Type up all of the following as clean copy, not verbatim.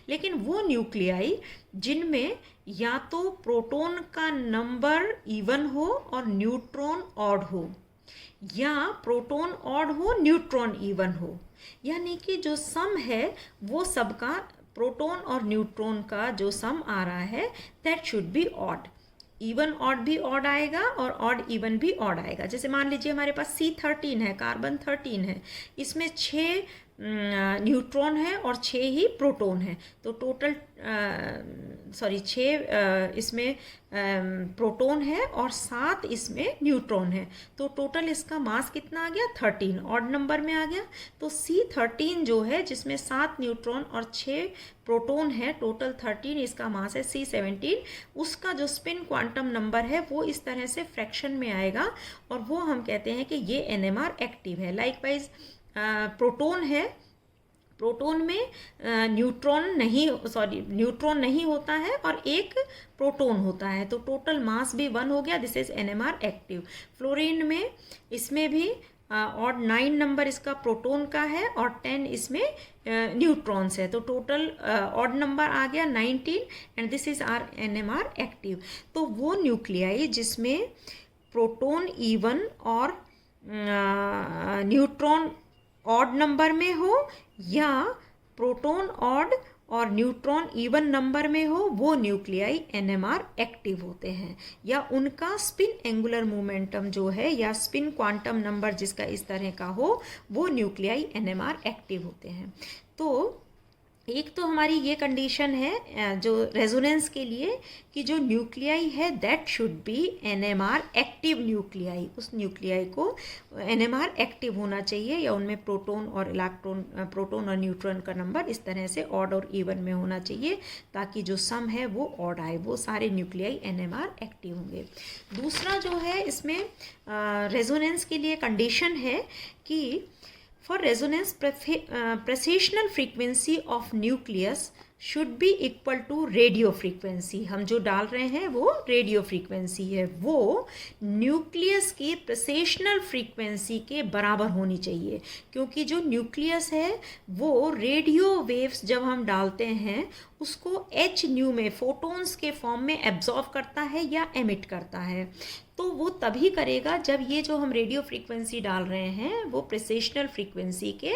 लेकिन वो न्यूक्लियाई जिनमें या तो प्रोटॉन का नंबर इवन हो और न्यूट्रॉन ऑड हो, या प्रोटॉन ऑड हो न्यूट्रॉन इवन हो, यानी कि जो सम है वो सबका प्रोटॉन और न्यूट्रॉन का जो सम आ रहा है that should be odd. Even odd भी ऑड आएगा और ऑड इवन भी ऑड आएगा। जैसे मान लीजिए हमारे पास C13 है, कार्बन 13 है, इसमें 6 न्यूट्रॉन है और 6 ही प्रोटॉन है, तो टोटल 6 इसमें प्रोटॉन है और 7 इसमें न्यूट्रॉन है, तो टोटल इसका मास कितना आ गया 13, ऑड नंबर में आ गया। तो C13 जो है जिसमें 7 न्यूट्रॉन और 6 प्रोटॉन है, टोटल 13 इसका मास है। C17 उसका जो स्पिन क्वांटम नंबर है वो इस तरह से फ्रैक्शन में आएगा और वो हम कहते हैं कि ये NMR एक्टिव है। लाइकवाइज प्रोटॉन है, प्रोटॉन में न्यूट्रॉन नहीं होता है और एक प्रोटॉन होता है, तो टोटल मास भी 1 हो गया, this is NMR active. Fluorine में इसमें भी और 9 नंबर इसका प्रोटॉन का है और 10 इसमें न्यूट्रॉन्स है, तो टोटल ऑड नंबर आ गया 19 and this is are NMR active. तो वो न्यूक्लियाई जिसमें प्रोटॉन इवन और न्यूट्रॉन ऑड नंबर में हो या प्रोटॉन ऑड और न्यूट्रॉन इवन नंबर में हो, वो न्यूक्लियाई NMR एक्टिव होते हैं, या उनका स्पिन एंगुलर मोमेंटम जो है या स्पिन क्वांटम नंबर जिसका इस तरह का हो, वो न्यूक्लियाई NMR एक्टिव होते हैं। तो एक तो हमारी ये कंडीशन है जो रेजोनेंस के लिए कि जो न्यूक्लियाई है that should be NMR active nuclei, उस न्यूक्लियाई को NMR एक्टिव होना चाहिए या उनमें प्रोटॉन और इलेक्ट्रॉन, प्रोटॉन और न्यूट्रॉन का नंबर इस तरह से ऑड और इवन में होना चाहिए ताकि जो सम है वो ऑड आए, वो सारे न्यूक्लियाई NMR एक्टिव होंगे। दूसरा जो है इसमें रेजोनेंस के लिए कंडीशन है कि for resonance precessional frequency of nucleus should be equal to radio frequency। हम जो डाल रहे हैं वो रेडियो फ्रीक्वेंसी है, वो न्यूक्लियस की प्रेसेशनल फ्रीक्वेंसी के बराबर होनी चाहिए, क्योंकि जो न्यूक्लियस है वो रेडियो वेव्स जब हम डालते हैं उसको h न्यू में फोटॉन्स के फॉर्म में एब्जॉर्व करता है या एमिट करता है, तो वो तभी करेगा जब ये जो हम रेडियो फ्रीक्वेंसी डाल रहे हैं वो प्रेसेशनल फ्रीक्वेंसी के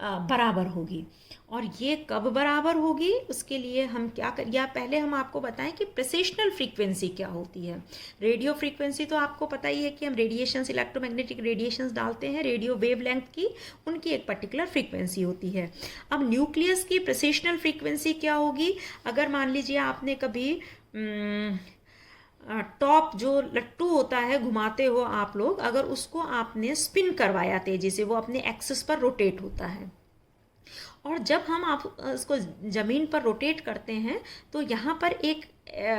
बराबर होगी। और ये कब बराबर होगी उसके लिए हम क्या कर, या पहले हम आपको बताएं कि प्रेसेशनल फ्रीक्वेंसी क्या होती है। रेडियो फ्रीक्वेंसी तो आपको पता ही है कि हम रेडिएशंस, इलेक्ट्रोमैग्नेटिक रेडिएशंस डालते हैं रेडियो वेवलेंथ की, उनकी एक पर्टिकुलर फ्रीक्वेंसी होती है। अब न्यूक्लियस की प्रेसेशनल फ्रीक्वेंसी क्या होगी, अगर मान लीजिए आपने कभी टॉप जो लट्टू होता है घुमाते हो आप लोग, अगर उसको आपने स्पिन करवाया तेजी से, वो अपने एक्सिस पर रोटेट होता है, और जब हम आप इसको ज़मीन पर रोटेट करते हैं तो यहाँ पर एक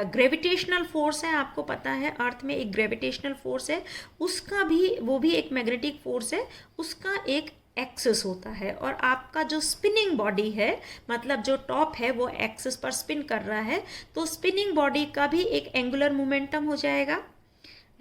ग्रेविटेशनल फोर्स है, आपको पता है अर्थ में एक ग्रेविटेशनल फोर्स है, उसका भी, वो भी एक मैग्नेटिक फोर्स है, उसका एक एक्सिस होता है, और आपका जो स्पिनिंग बॉडी है, मतलब जो टॉप है वो एक्सिस पर स्पिन कर रहा है, तो स्पिनिंग बॉडी का भी एक एंगुलर मोमेंटम हो जाएगा,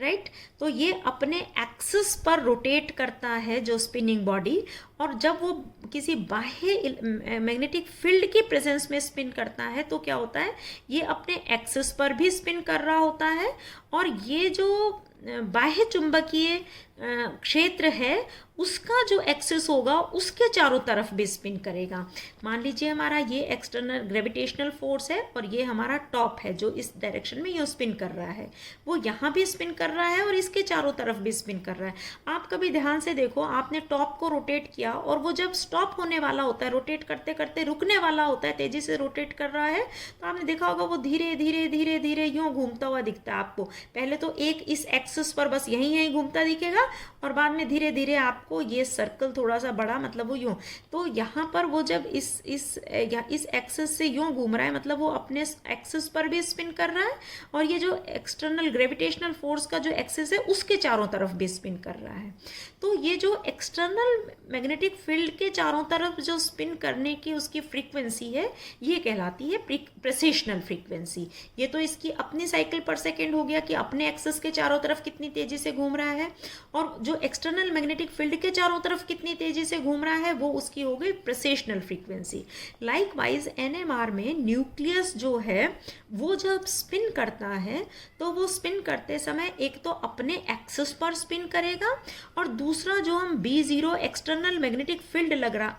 राइट। तो ये अपने एक्सिस पर रोटेट करता है जो स्पिनिंग बॉडी, और जब वो किसी बाह्य मैग्नेटिक फील्ड की प्रेजेंस में स्पिन करता है तो क्या होता है, ये अपने एक्सिस पर भी स्पिन कर रहा होता है, और ये जो बाह्य चुंबकीय क्षेत्र है उसका जो एक्सिस होगा उसके चारों तरफ भी स्पिन करेगा। मान लीजिए हमारा ये एक्सटर्नल ग्रेविटेशनल फोर्स है और ये हमारा टॉप है जो इस डायरेक्शन में ये स्पिन कर रहा है, वो यहाँ भी स्पिन कर रहा है और इसके चारों तरफ भी स्पिन कर रहा है। आप कभी ध्यान से देखो, आपने टॉप को रोटेट किया और वो जब स्टॉप होने वाला होता है, रोटेट करते करते रुकने वाला होता है, तेजी से रोटेट कर रहा है, तो आपने देखा होगा वो धीरे धीरे धीरे धीरे यूँ घूमता हुआ दिखता है आपको। पहले तो एक इस एक्सिस पर बस यहीं यहीं घूमता दिखेगा और बाद में धीरे धीरे आपको ये सर्कल थोड़ा सा बड़ा, मतलब वो यूँ, तो यहाँ पर वो जब इस एक्सिस से यूँ घूम रहा है, मतलब वो अपने एक्सिस पर भी स्पिन कर रहा है, और ये जो एक्सटर्नल ग्रेविटेशनल फोर्स का जो एक्सिस है उसके चारों तरफ भी स्पिन कर रहा है। तो ये जो एक्सटर्नल मैग्नेटिक फील्ड के चारों तरफ जो स्पिन करने की उसकी फ्रीक्वेंसी है, ये कहलाती है प्रेसेशनल फ्रीक्वेंसी। ये तो इसकी अपनी साइकिल पर सेकेंड हो गया कि अपने एक्सिस के चारों तरफ कितनी तेजी से घूम रहा है, और जो एक्सटर्नल मैग्नेटिक फील्ड के चारों तरफ कितनी तेजी से घूम रहा है वो उसकी हो गई प्रेसेशनल फ्रीक्वेंसी। लाइकवाइज एनएमआर में न्यूक्लियस जो है वो जब स्पिन करता है तो वो स्पिन करते समय एक तो अपने एक्सिस पर स्पिन करेगा, और दूसरा जो हम B0 एक्सटर्नल मैग्नेटिक फील्ड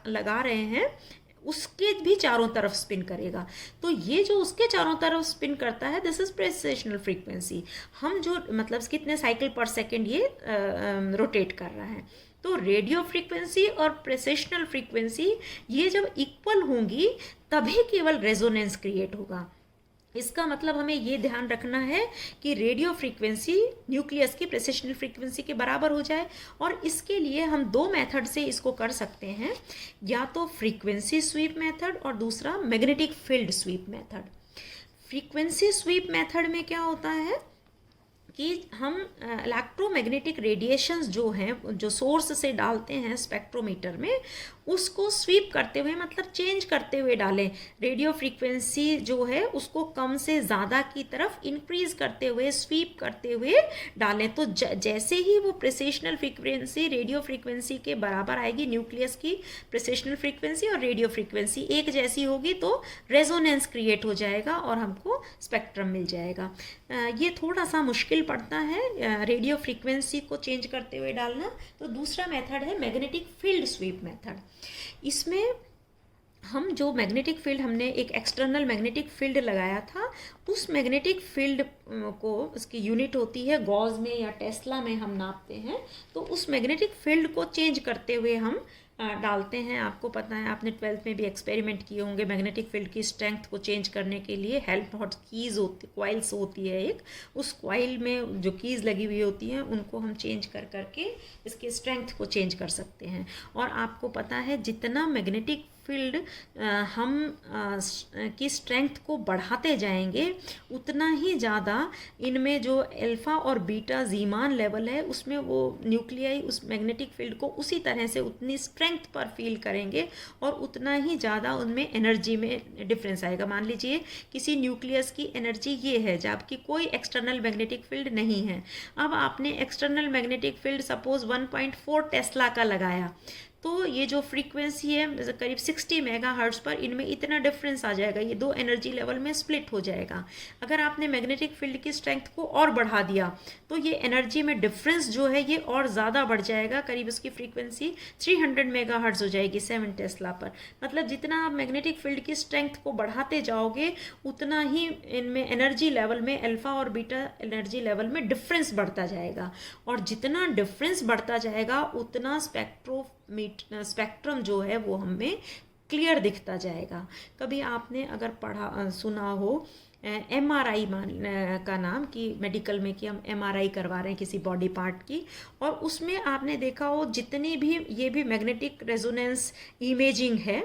लगा रहे हैं उसके भी चारों तरफ स्पिन करेगा। तो ये जो उसके चारों तरफ स्पिन करता है दिस इज प्रेसेशनल फ्रीक्वेंसी। हम जो मतलब कितने साइकिल पर सेकेंड ये रोटेट कर रहा है। तो रेडियो फ्रीक्वेंसी और प्रेसेशनल फ्रीक्वेंसी ये जब इक्वल होंगी तभी केवल रेजोनेंस क्रिएट होगा। इसका मतलब हमें ये ध्यान रखना है कि रेडियो फ्रीक्वेंसी न्यूक्लियस की प्रेसेशनल फ्रीक्वेंसी के बराबर हो जाए, और इसके लिए हम दो मेथड से इसको कर सकते हैं, या तो फ्रीक्वेंसी स्वीप मेथड और दूसरा magnetic field sweep method. Frequency sweep method में क्या होता है कि हम इलेक्ट्रोमैग्नेटिक रेडिएशंस जो हैं जो सोर्स से डालते हैं स्पेक्ट्रोमीटर में उसको स्वीप करते हुए मतलब चेंज करते हुए डालें। रेडियो फ्रीक्वेंसी जो है उसको कम से ज़्यादा की तरफ इंक्रीज करते हुए स्वीप करते हुए डालें। तो जैसे ही वो प्रेसेशनल फ्रीक्वेंसी रेडियो फ्रीक्वेंसी के बराबर आएगी, न्यूक्लियस की प्रेसेशनल फ्रीक्वेंसी और रेडियो फ्रीक्वेंसी एक जैसी होगी तो रेजोनेंस क्रिएट हो जाएगा और हमको स्पेक्ट्रम मिल जाएगा। ये थोड़ा सा मुश्किल पड़ता है रेडियो फ्रीक्वेंसी को चेंज करते हुए डालना। तो दूसरा मेथड है मैग्नेटिक फील्ड स्वीप मेथड। इसमें हम जो मैग्नेटिक फील्ड हमने एक एक्सटर्नल मैग्नेटिक फील्ड लगाया था उस मैग्नेटिक फील्ड को उसकी यूनिट होती है गॉस में या टेस्ला में हम नापते हैं। तो उस मैग्नेटिक फील्ड को चेंज करते हुए हम डालते हैं। आपको पता है, आपने 12th में भी एक्सपेरिमेंट किए होंगे मैग्नेटिक फील्ड की स्ट्रेंथ को चेंज करने के लिए हेल्प हॉट कीज़ होती क्वाइल्स होती है एक, उस क्वाइल में जो कीज़ लगी हुई होती हैं उनको हम चेंज कर करके इसकी स्ट्रेंथ को चेंज कर सकते हैं। और आपको पता है जितना मैग्नेटिक फील्ड हम की स्ट्रेंथ को बढ़ाते जाएंगे उतना ही ज़्यादा इनमें जो अल्फ़ा और बीटा जीमान लेवल है उसमें वो न्यूक्लियाई उस मैग्नेटिक फील्ड को उसी तरह से उतनी स्ट्रेंथ पर फील करेंगे और उतना ही ज़्यादा उनमें एनर्जी में डिफरेंस आएगा। मान लीजिए किसी न्यूक्लियस की एनर्जी ये है जबकि कोई एक्सटर्नल मैग्नेटिक फील्ड नहीं है। अब आपने external magnetic field suppose 1.4 Tesla का लगाया तो ये जो फ्रीक्वेंसी है करीब 60 मेगाहर्ट्ज़ पर इनमें इतना डिफरेंस आ जाएगा, ये दो एनर्जी लेवल में स्प्लिट हो जाएगा। अगर आपने मैग्नेटिक फील्ड की स्ट्रेंथ को और बढ़ा दिया तो ये एनर्जी में डिफरेंस जो है ये और ज़्यादा बढ़ जाएगा, करीब इसकी फ्रीक्वेंसी 300 मेगाहर्ट्ज़ हो जाएगी 7 टेस्ला पर। मतलब जितना आप मैग्नेटिक फील्ड की स्ट्रेंथ को बढ़ाते जाओगे उतना ही इनमें एनर्जी लेवल में अल्फ़ा और बीटा एनर्जी लेवल में डिफरेंस बढ़ता जाएगा, और जितना डिफरेंस बढ़ता जाएगा उतना स्पेक्ट्रम जो है वो हमें क्लियर दिखता जाएगा। कभी आपने अगर पढ़ा सुना हो MRI का नाम कि मेडिकल में कि हम MRI करवा रहे हैं किसी बॉडी पार्ट की, और उसमें आपने देखा हो जितनी भी ये भी मैग्नेटिक रेजोनेंस इमेजिंग है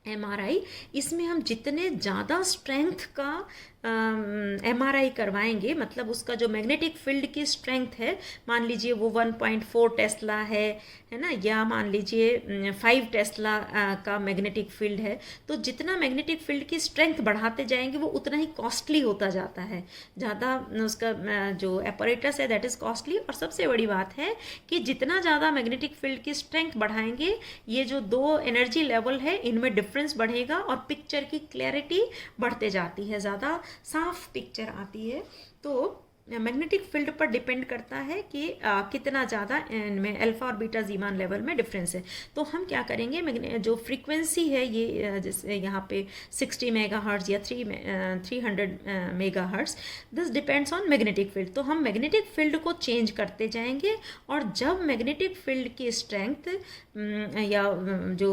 MRI, इसमें हम जितने ज़्यादा स्ट्रेंथ का MRI करवाएंगे मतलब उसका जो मैग्नेटिक फील्ड की स्ट्रेंथ है मान लीजिए वो 1.4 टेस्ला है ना, या मान लीजिए 5 टेस्ला का मैग्नेटिक फील्ड है, तो जितना मैग्नेटिक फील्ड की स्ट्रेंथ बढ़ाते जाएंगे वो उतना ही कॉस्टली होता जाता है, ज़्यादा उसका जो एपरेटस है दैट इज़ कॉस्टली। और सबसे बड़ी बात है कि जितना ज़्यादा मैग्नेटिक फील्ड की स्ट्रेंथ बढ़ाएंगे ये जो दो एनर्जी लेवल है इनमें डिफरेंस बढ़ेगा और पिक्चर की क्लैरिटी बढ़ते जाती है, ज़्यादा साफ पिक्चर आती है। तो मैग्नेटिक फील्ड पर डिपेंड करता है कि कितना ज़्यादा इनमें अल्फा और बीटा जीमान लेवल में डिफरेंस है। तो हम क्या करेंगे, जो फ्रीक्वेंसी है ये जैसे यहाँ पे 60 मेगाहर्ट्ज़ या 300 megahertz, this depends on magnetic field. तो हम मैग्नेटिक फील्ड को चेंज करते जाएंगे और जब मैग्नेटिक फील्ड की स्ट्रेंथ या जो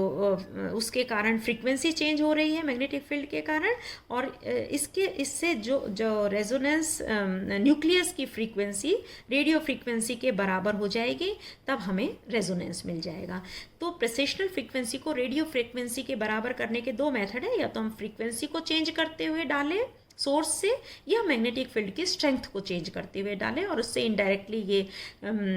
उसके कारण फ्रीक्वेंसी चेंज हो रही है मैग्नेटिक फील्ड के कारण, और इससे जो रेजोनेंस न्यूक्लियस की फ्रीक्वेंसी रेडियो फ्रीक्वेंसी के बराबर हो जाएगी, तब हमें रेजोनेंस मिल जाएगा। तो प्रेसेशनल फ्रीक्वेंसी को रेडियो फ्रीक्वेंसी के बराबर करने के दो मेथड है, या तो हम फ्रीक्वेंसी को चेंज करते हुए डालें सोर्स से, या मैग्नेटिक फील्ड की स्ट्रेंथ को चेंज करते हुए डालें, और उससे इनडायरेक्टली ये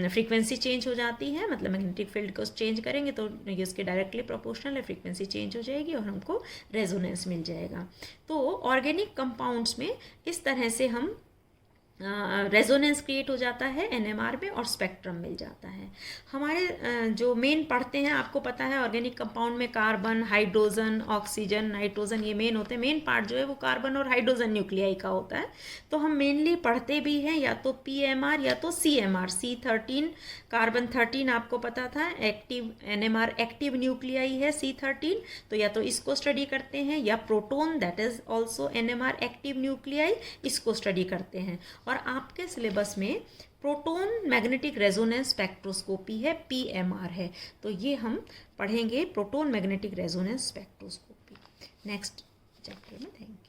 फ्रीक्वेंसी चेंज हो जाती है। मतलब मैग्नेटिक फील्ड को चेंज करेंगे तो ये उसके डायरेक्टली प्रोपोर्शनल है, फ्रीक्वेंसी चेंज हो जाएगी और हमको रेजोनेंस मिल जाएगा। तो ऑर्गेनिक कंपाउंड्स में इस तरह से हम रेजोनेंस क्रिएट हो जाता है एनएमआर में और स्पेक्ट्रम मिल जाता है। हमारे जो मेन पढ़ते हैं, आपको पता है ऑर्गेनिक कंपाउंड में कार्बन, हाइड्रोजन, ऑक्सीजन, नाइट्रोजन, ये मेन होते हैं। मेन पार्ट जो है वो कार्बन और हाइड्रोजन न्यूक्लियाई का होता है। तो हम मेनली पढ़ते भी हैं या तो पीएमआर या तो सीएमआर। C13 कार्बन 13 आपको पता था, एक्टिव एनएमआर एक्टिव न्यूक्लियाई है C13, तो या तो इसको स्टडी करते हैं, या proton that is also NMR active nuclei, इसको स्टडी करते हैं। और आपके सिलेबस में प्रोटोन मैग्नेटिक रेजोनेंस स्पेक्ट्रोस्कोपी है, पीएमआर है, तो ये हम पढ़ेंगे proton magnetic resonance spectroscopy next chapter में। Thank you.